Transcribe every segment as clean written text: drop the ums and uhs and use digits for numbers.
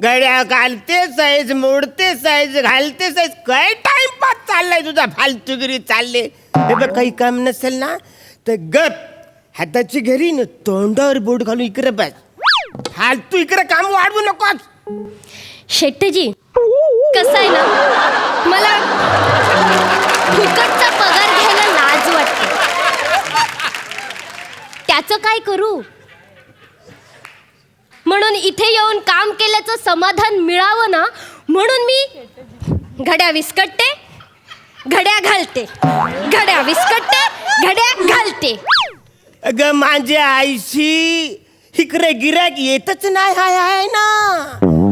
गड्या घालते साईज, मोडते साईज, घालते साईज. काय टाइमपास चाललाय तुझा, फालतूगिरी चालले. हे बघ, काही काम नसेल ना तर गप हाताची घरी न तोंडावर बोट घालून इकडे बस. फालतू इकडे काम वाढवू नकोस. शेट्टीजी, कसं आहे ना, मला फुकटचा पगार घ्यायला लाज वाटते. त्याचं काय करू? म्हणून इथे येऊन काम केल्याचं समाधान मिळावं ना, म्हणून मी घड्या विस्कटते, घड्या घालते, घड्या विस्कटते, घड्या घालते. अगं माझ्या आईशी इकडे गिराक येतच नाही आहे ना,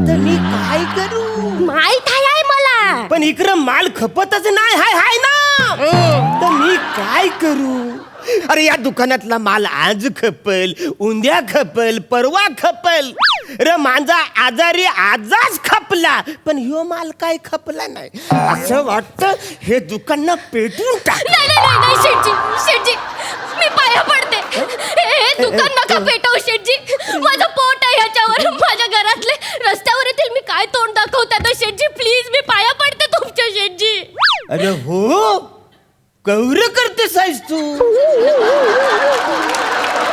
तर मी काय करू? माहित आहे मला, पण इकडं माल खपतच नाही हाय ना, तर मी काय करू? अरे या दुकानातला माल आज खपल, उद्या खपल, परवा खपल. रे माझा आजारी आजच खपला, पण ह्यो माल काय खपला नाही. असं वाटतं हे दुकान पेटून टाक. नाही शेटजी, शेटजी, मी पाया पडते. हे दुकान नका पेटवू शेटजी. माझं पोट आहे ह्याच्यावर. माझ्या घरातले रस्त्यावर येतील, मी काय तोंड दाखवतात शेटजी. प्लीज, मी पाया पडते तुमच्या शेटजी. अरे हो, कौर करते साईज तू.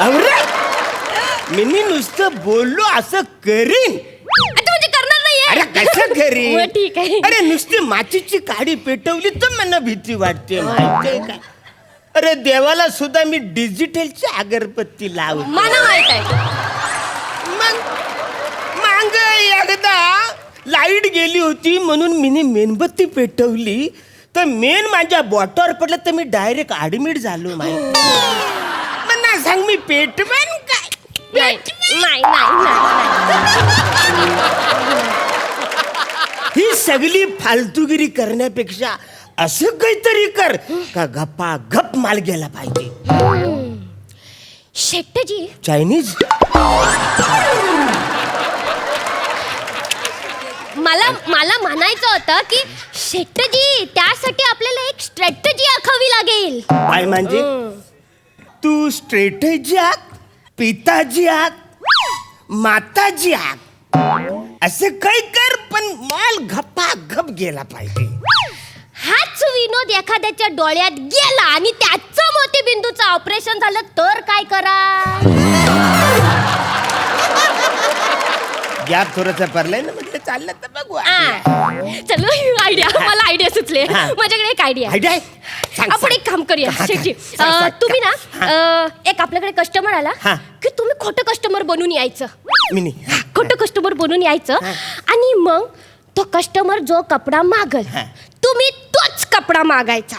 अरे मी नुसतं बोललो असं करीन. आता म्हणजे करणार नाहीये. अरे कसं करीन? मग ठीक आहे. अरे नुसती मातीची काडी पेटवली तर मला भीती वाटते, माहितीये का? अरे देवाला सुद्धा मी डिजिटलची अगरबत्ती लावतो. मला माहित आहे. मग एकदा लाईट गेली होती म्हणून मी मेणबत्ती पेटवली, तर मेन माझ्या बोटावर पडलं, तर मी डायरेक्ट ऍडमिट झालो. माहिती मला सांग, मी पेटवेन काय? नाही नाही नाही. ही सगळी फालतूगिरी करण्यापेक्षा असं काहीतरी कर का गप्पा गप माल गेला पाहिजे. शेट्टीजी, चायनीज मला म्हणायचं होतं की शेट्टीजी, त्यासाठी आपल्याला एक स्ट्रॅटेजी आखावी लागेल. काय म्हणजे? तू स्ट्रेटेजी आख, पिताजी आख, माताजी आख, असं काही कर, पण माल गप्पा गप गेला पाहिजे. हाच विनोद एखाद्याच्या डोळ्यात गेला आणि त्याचं मोतीबिंदूचं ऑपरेशन झालं तर काय करा? गॅप थोडंसं पडलंय ना, म्हटलं चाललं तर बघू. चलो, आयडिया, मला आयडिया सुचले. माझ्याकडे एक आयडिया. आपण एक काम करूया शेटजी. तुम्ही ना, एक आपल्याकडे कस्टमर आला की तुम्ही खोटं कस्टमर बनून यायचं. खोटं कस्टमर बनून यायचं आणि मग तो कस्टमर जो कपडा मागल, तुम्ही तोच कपडा मागायचा.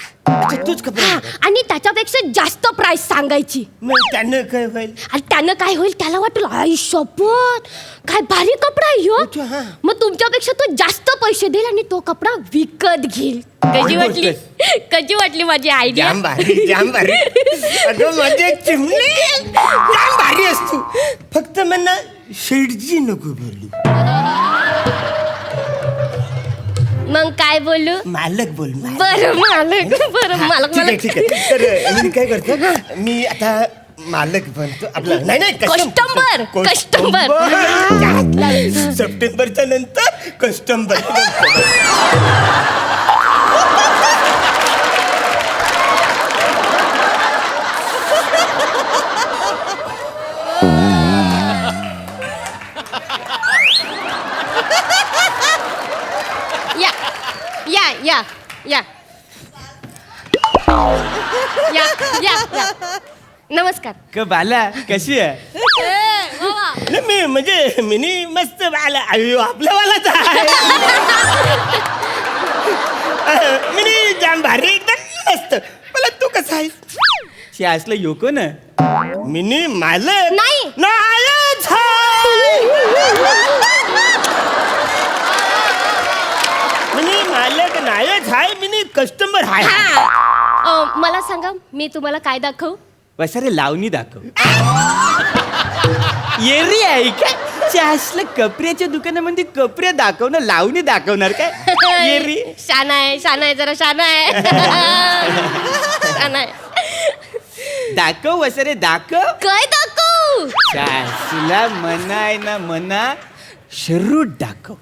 तूच कपडा आणि त्याच्यापेक्षा जास्त प्राइस सांगायची. त्यानं काय होईल? आणि त्यानं काय होईल, त्याला वाटेल आई शपथ काय भारी कपडा आहे ह्यो. मग तुमच्यापेक्षा तो जास्त पैसे देईल आणि तो कपडा विकत घेईल. कशी वाटली? कशी वाटली माझी आयडिया? जाम भारी, जाम भारी. अगं माझे चिमणी, जाम भारी असतो. फक्त म्हणा शेठजी नको बोलू. मग काय बोलू? मालक बोल. बरं मालक, बरं मालक. ठीक आहे, ठीक आहे. तर मी काय करतो, मी आता मालक बनतो. आपलं नाही कस्टमर. सप्टेंबरच्या नंतर कस्टमर. या नमस्कार. क बाला कशी आहे? मी म्हणजे मिनी मस्त बाला. अयो आपल्या वालाच आहे. मिनी जाम भारी, एकदम मस्त. मला तू कसा आहेस? शी असलं योको ना. मिनी मालक नाही. मिनी मालक नायच आहे, मिनी कस्टमर आहे. मला सांगा, मी तुम्हाला काय दाखवू? वसारे लावणी दाखव. येरी आहे का? असलं कपड्याच्या दुकानामध्ये कपडे दाखवणार, लावणी दाखवणार काय? येरी शाना आहे जरा शाना आहे. शाना आहे. दाखव वसारे दाखव. काय दाखवू? तुला मना आहे ना, मना शरूट दाखव.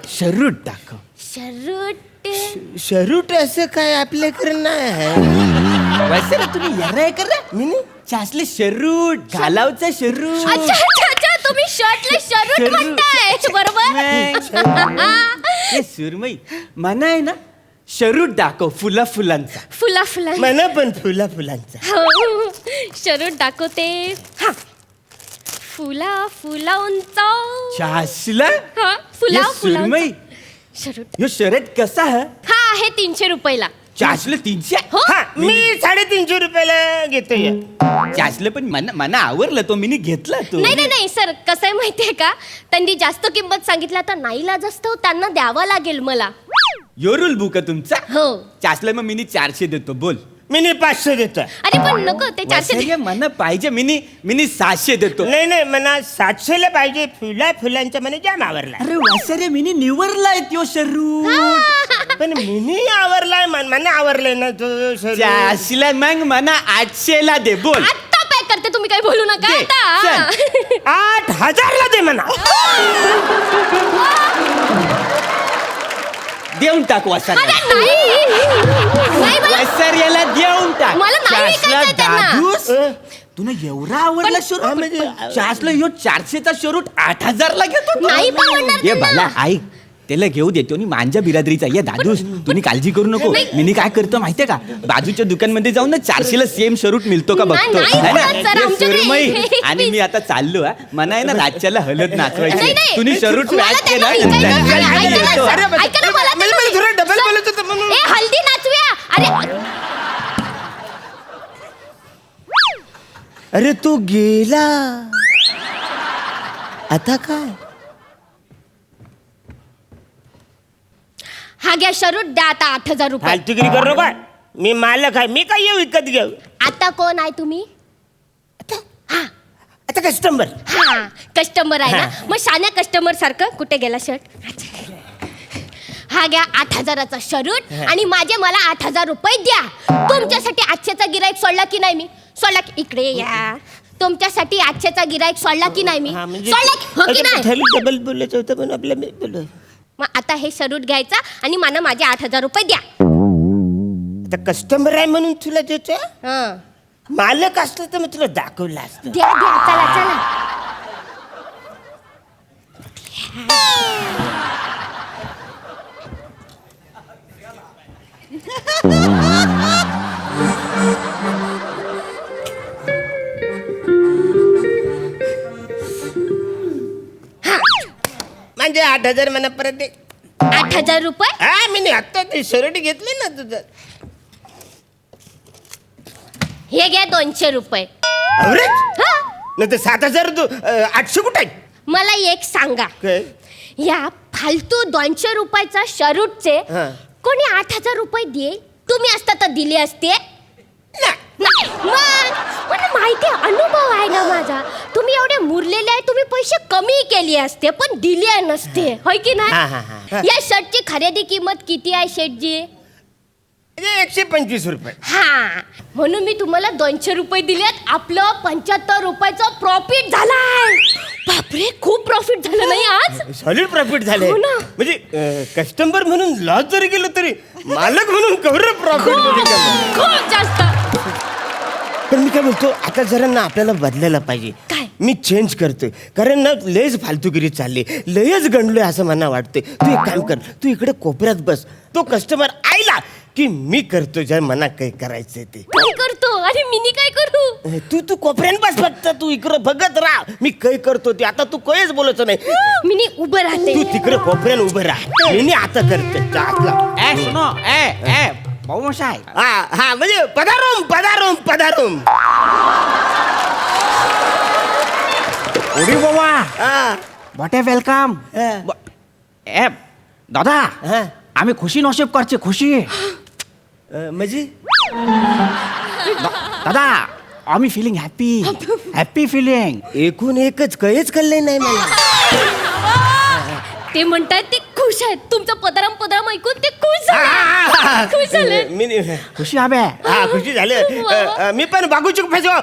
शरूट दाखव. शरूट असं काय आपल्याकडे नाही आहे. वैसे तुम्ही येणार कर ना मी चासले शरूट घालावचा शरूट. अच्छा अच्छा अच्छा तुम्ही शर्टला शरूट शरूट. म्हणताय बरोबर. हे सुरमई मना आहे ना शरूट दाखव फुलांचा. फुला मला पण फुलांचा. शरूट दाखवते. हा फुला उंच. चासला हा फुला सुरमई शरूट. यो शर्ट कसा है हा आहे 300 रुपयाला. चासलं 300. हो हा मी 350 रुपयाला घेतोय. चासलं पण मना आवरलं तो मी घेतला तो. नाही सर कसं आहे माहितीये का त्यांनी जास्त किंमत सांगितलं तर नाईलाज असतो त्यांना द्यावा लागेल मला. यो रूल बुक तुमचा. हो चासलं मग मिनी 400 देतो बोल. मी 500 देतोय. अरे पण नको ते 400 मन पाहिजे मिनी 700 देतो. नाही मला 700 ला पाहिजे. फुलांच्या મને जाम आवरला. अरे वासरे मिनी निवरलाय त्यो शरूट. पण मिनी आवरलाय मला आवरलंय ना तो शरूट. चासलं मग मना 800 ला दे बोल. आता पॅक करते तुम्ही काही बोलू नका दे, आता. 8000 ला दे म्हणा. देऊन टाक वासरे. अरे नाही मला वासऱ्याला देऊन टाक. मला नाही चासला विकायचं त्यांना. दादूस तुला एवढा आवडला पण- शरूट म्हणजे- चासलं यो 400 चा शरूट 8000 ला घेतो. नाही परवडणार ये त्यांना. बाला ऐक त्याला घेऊ देतो आणि माझ्या बिरादरीचा ये दादूस तुम्ही काळजी करू नको. नाही. मी काय करतो माहितीये का बाजूच्या दुकानमध्ये जाऊन ना 400 ला सेम शरूट मिळतो का नाही, बघतो. नाही है ना? मिळत, सर, ये आमच्याकडे सुरमई. एक आणि piece. मी आता चाललो हा मना आहे ना रातच्याला हलत नाचवायची. नाही. तुम्ही शरूट मला पॅक त्यांना केला विकायचं नाही. नंतर ऐका ना, येतो. सर, ऐका ना, मला म्हणजे त्यांना- थोडं डबल सर, बोलत होतं म्हणून. ए हल्दी नाचूया. अरे तू गेला आता काय. हा घ्या शरूट द्या आता 8000 रुपये. फालतूगिरी करू नका. मी मालक आहे. मी काय येऊ विकत घेऊ. आता कोण आहे तुम्ही. आता कस्टमर. हा कस्टमर आहे ना मग शान्या कस्टमर सारखं कुठे गेला शर्ट. हा घ्या 8000चा शरूट आणि माझे मला 8000 रुपये द्या. तुमच्यासाठी 800चा गिराईक सोडला की नाही मी. सोडला की इकडे या. तुमच्यासाठी 800चा गिराईक सोडला की नाही मी. सोडला की- हो की नाही. डबल बोलायचं होतं पण आपल्या मी बोललो. मग आता हे शरूट घ्यायचा आणि मला माझे 8000 रुपये द्या. आता कस्टमर आहे म्हणून तुला देतो. हं. मालक असलं तर मग तुला दाखवलं असतं. द्या चला म्हणजे 8000 मला परत दे. 8000 रुपये. हा मी आता ते शर्ट घेतली ना तुझं. हे घ्या 200 रुपये. अवरेज हा नाही तर 7000 तू 800 कुठे आहे? मला एक सांगा काय? या फालतू 200 रुपयाचा शरूटचे हा. कोणी 8000 रुपये दे. तुम्ही असता तर दिले असते. नाही मग मला माहिती आहे अनुभव आहे ना माझा. तुम्ही एवढे मुरलेले आहे तुम्ही पैसे कमी केले असते पण दिले नसते होय की हा, हा, नाही. हा. या शर्टची खरेदी किंमत किती आहे शेठजी. 125 रुपये. हा म्हणून मी तुम्हाला 200 रुपये दिलेत. आपलं 75 रुपयाचं प्रॉफिट झालाय. बापरे खूप प्रॉफिट झालं नाही आज. सॉलिड प्रॉफिट झाले. हो ना. म्हणजे कस्टमर म्हणून लॉस जरी गेलो तरी मालक म्हणून कवर प्रॉफिट. खूप जास्त. पण मी काय बोलतो आता जरा ना आपल्याला बदलायला पाहिजे. काय? मी चेंज करतोय कारण ना लयच फालतूगिरी चालली. लयच गणलोय असं मला वाटतंय. तू एक काम कर तू इकडे कोपऱ्यात बस. तो कस्टमर आयला की मी करतो ज्या मना काही करायचंय ते. काय करतो आणि मिनी काय करू. तू कोपऱ्यात बस फक्त. तू इकडं बघत राहा मी काय करतो ते. आता तू काहीच बोलायचं नाही. मिनी उभं राहते. तू तिकडे कोपऱ्यात उभं राहा. मी आता करते. ए सुनो ए भाऊ मशाय हा म्हणजे पदारूम. ओडी बाबा हा व्हॉट ए वेलकम. ए दादा हा. आम्ही खुशी नशीब करचे खुशी. म्हणजे दादा आम्ही फिलिंग हॅपी फिलिंग. एकूण एकच काहीच कळलं नाही मला. ते म्हणतात ते खुश आहेत. तुमचं पदराम ऐकून ते खुश झाले. खुशी हवे. हा खुशी झाले. मी पण बागूची फसवा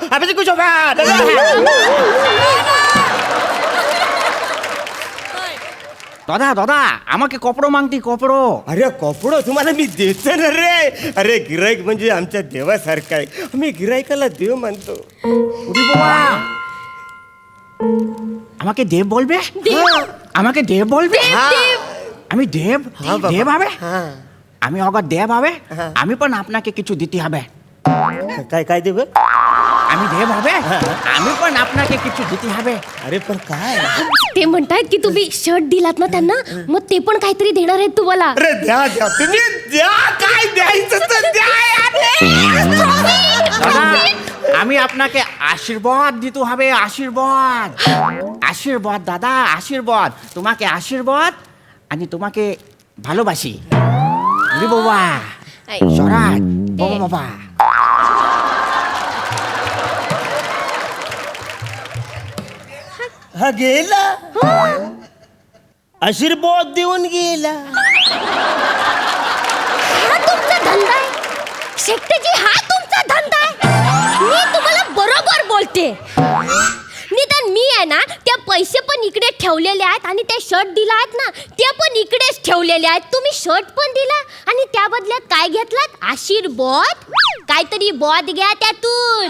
दादा दादा আমাকে कपडो मागती कपडो. अरे कपडो तुम्हाला मी देतो ना रे. अरे गिराईक म्हणजे आमच्या देवासारखा आहे. आम्ही गिराईकाला देव मानतो. 우리 বাবা আমাকে দেব বলবে? আমাকে দেব বলবে? আমি দেব হ্যাঁ বাবা. দেব হবে? হ্যাঁ. আমি অগর দেব হবে হ্যাঁ. আমি पण আপনাকে কিছু দিতে হবে. काय काय देव? আমি দেব হবে আমি पण আপনাকে কিছু দিতে হবে. अरे पण काय? ते म्हणतायत की तुम्ही शर्ट दिलात ना त्यांना, मग ते पण काहीतरी देणार आहेत तुम्हाला. अरे द्या द्या तुम्ही द्या काय द्यायचं तर द्या यार. দাদা আমি আপনাকে আশীর্বাদ দিতে হবে. আশীর্বাদ আশীর্বাদ দাদা আশীর্বাদ. তোমাকে আশীর্বাদ आणि তোমাকে ভালোবাসি. উরি বাবা आई. সরাজ বাবা বাবা. हा गेला आशीर्वाद देऊन गेला. हा तुमचा धंदा आहे शेट्टीजी, हा तुमचा धंदा आहे. मी तुम्हाला बरोबर बोलते. निदान मी आहे ना, त्या पैसे पण इकडे ठेवलेले आहेत आणि ते शर्ट दिला आहेत ना, ते पण इकडेच ठेवलेले आहेत. तुम्ही शर्ट पण दिला आणि त्या बदल्यात काय घेतलात? आशीर्वाद. काहीतरी बॉद घ्या त्यातून.